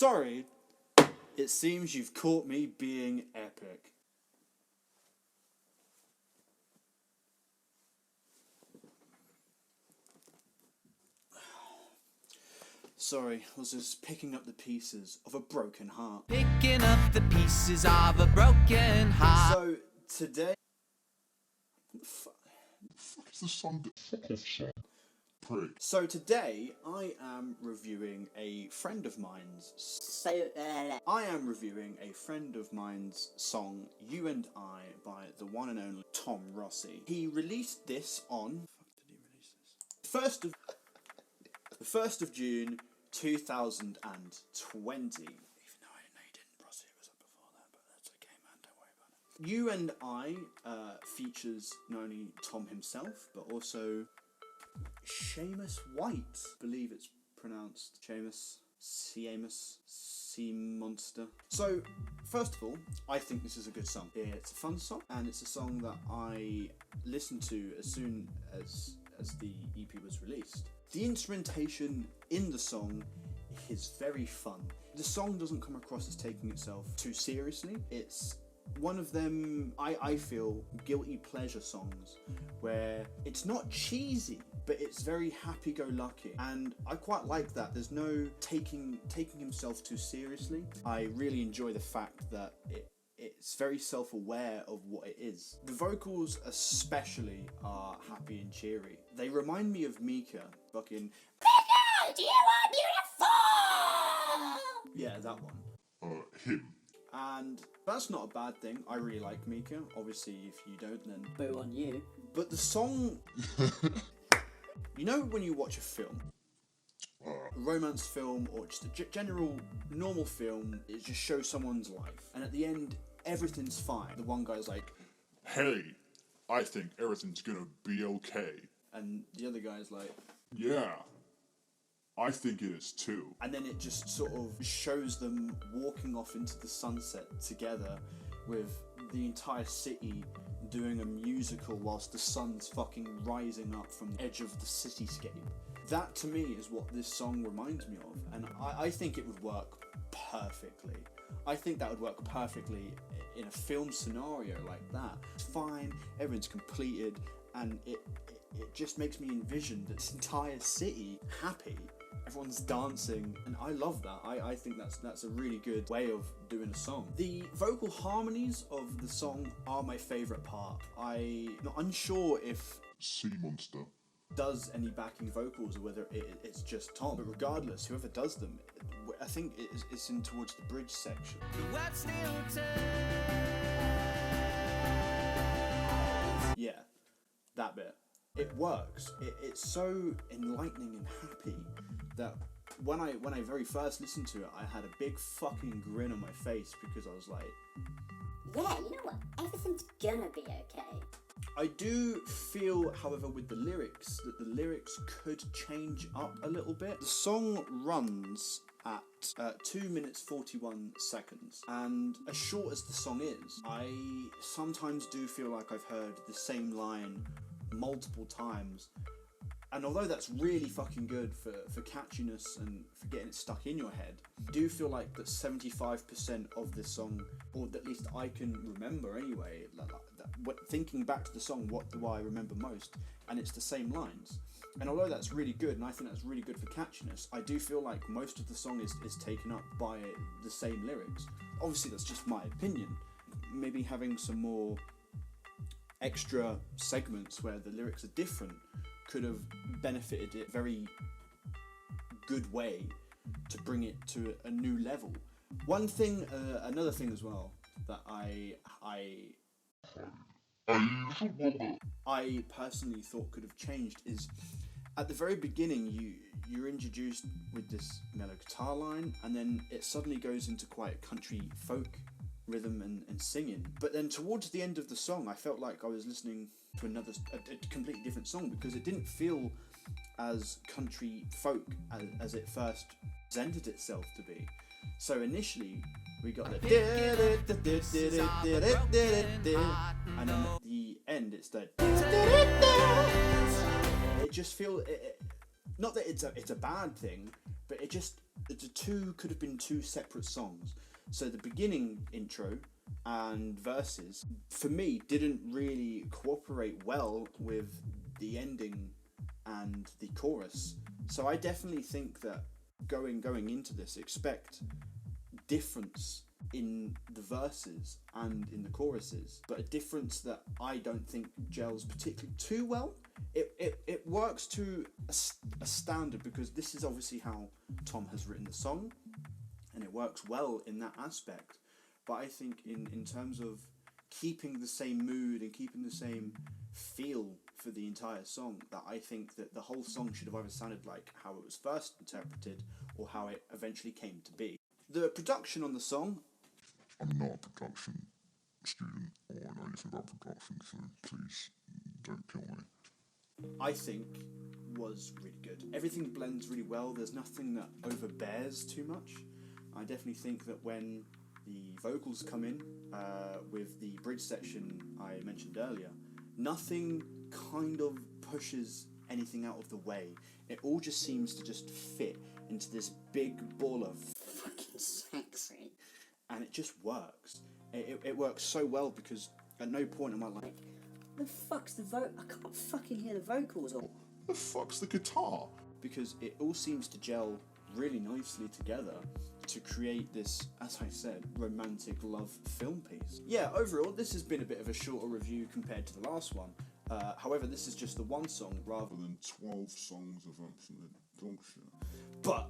Sorry, it seems you've caught me being epic. Sorry, I was just picking up the pieces of a broken heart. Picking up the pieces of a broken heart. So, today... Fuck is the song? Fuck off song. Pray. So today, I am reviewing a friend of mine's... I am reviewing a friend of mine's song, You and I, by the one and only Tom Rossi. He released this on... The 1st of June, 2020. Even though I know you didn't, Rossi, it was up before that, but that's okay, man, don't worry about it. You and I features not only Tom himself, but also Seamus White. I believe it's pronounced Seamus Sea Monster. So, first of all, I think this is a good song. It's a fun song, and it's a song that I listened to as soon as the EP was released. The instrumentation in the song is very fun. The song doesn't come across as taking itself too seriously. It's one of them, I feel, guilty pleasure songs where it's not cheesy, but it's very happy-go-lucky, and I quite like that. There's no taking himself too seriously. I really enjoy the fact that it's very self-aware of what it is. The vocals especially are happy and cheery. They remind me of Mika, fucking Mika, you are beautiful! Yeah, that one. Him. And that's not a bad thing. I really like Mika. Obviously, if you don't, then boo on you. But the song... You know when you watch a film, a romance film, or just a general normal film, it just shows someone's life, and at the end, everything's fine. The one guy's like, hey, I think everything's gonna be okay. And the other guy's like, yeah, I think it is too. And then it just sort of shows them walking off into the sunset together with the entire city doing a musical whilst the sun's fucking rising up from the edge of the cityscape. That to me is what this song reminds me of, and I think it would work perfectly. I think that would work perfectly in a film scenario like that. It's fine, everyone's completed, and it just makes me envision this entire city happy. Everyone's dancing, and I love that. I think that's a really good way of doing a song. The vocal harmonies of the song are my favourite part. I'm not unsure if Sea Monster does any backing vocals or whether it's just Tom, but regardless, whoever does them, I think it's in towards the bridge section. Yeah, that bit. It works. It's so enlightening and happy that when I very first listened to it, I had a big fucking grin on my face because I was like, yeah, you know what? Everything's gonna be okay. I do feel, however, with the lyrics, that the lyrics could change up a little bit. The song runs at 2 minutes 41 seconds, and as short as the song is, I sometimes do feel like I've heard the same line multiple times, and although that's really fucking good for catchiness and for getting it stuck in your head, I do feel like that 75% of this song, or at least I can remember anyway, thinking back to the song, what do I remember most? And it's the same lines. And although that's really good, and I think that's really good for catchiness, I do feel like most of the song is taken up by the same lyrics. Obviously that's just my opinion. Maybe having some more extra segments where the lyrics are different could have benefited it very good way to bring it to a new level. One thing, another thing as well that I personally thought could have changed is at the very beginning you're introduced with this mellow guitar line, and then it suddenly goes into quite a country folk rhythm and singing. But then towards the end of the song, I felt like I was listening to a completely different song, because it didn't feel as country folk as it first presented itself to be. So initially we got the and then at the end it's the it just feels not that it's a bad thing, but it just The two could have been two separate songs. So the beginning intro and verses, for me, didn't really cooperate well with the ending and the chorus. So I definitely think that going into this, expect difference in the verses and in the choruses, but a difference that I don't think gels particularly too well. It works to a standard, because this is obviously how Tom has written the song, and it works well in that aspect. But I think in terms of keeping the same mood and keeping the same feel for the entire song, that I think that the whole song should have either sounded like how it was first interpreted or how it eventually came to be. The production on the song, I'm not a production student or know anything about production, so please don't kill me. I think, was really good. Everything blends really well. There's nothing that overbears too much. I definitely think that when the vocals come in with the bridge section I mentioned earlier, nothing kind of pushes anything out of the way. It all just seems to just fit into this big ball of fucking sexy, and it just works. It works so well, because at no point am I like, the fuck's the I can't fucking hear the vocals. Or The fuck's the guitar? because it all seems to gel really nicely together to create this, as I said, romantic love film piece. Yeah, overall, this has been a bit of a shorter review compared to the last one. However, this is just the one song rather Than 12 songs of absolute dog shit. But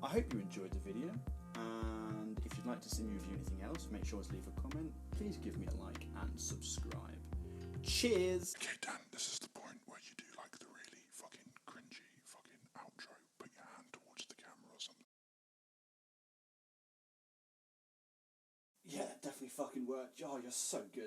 I hope you enjoyed the video, and if you'd like to see me review anything else, make sure to leave a comment, please give me a like and subscribe. Cheers! Okay, Dan, this is the point where you do like the really fucking cringy fucking outro. Put your hand towards the camera or something. Yeah, definitely fucking worked. Oh, you're so good.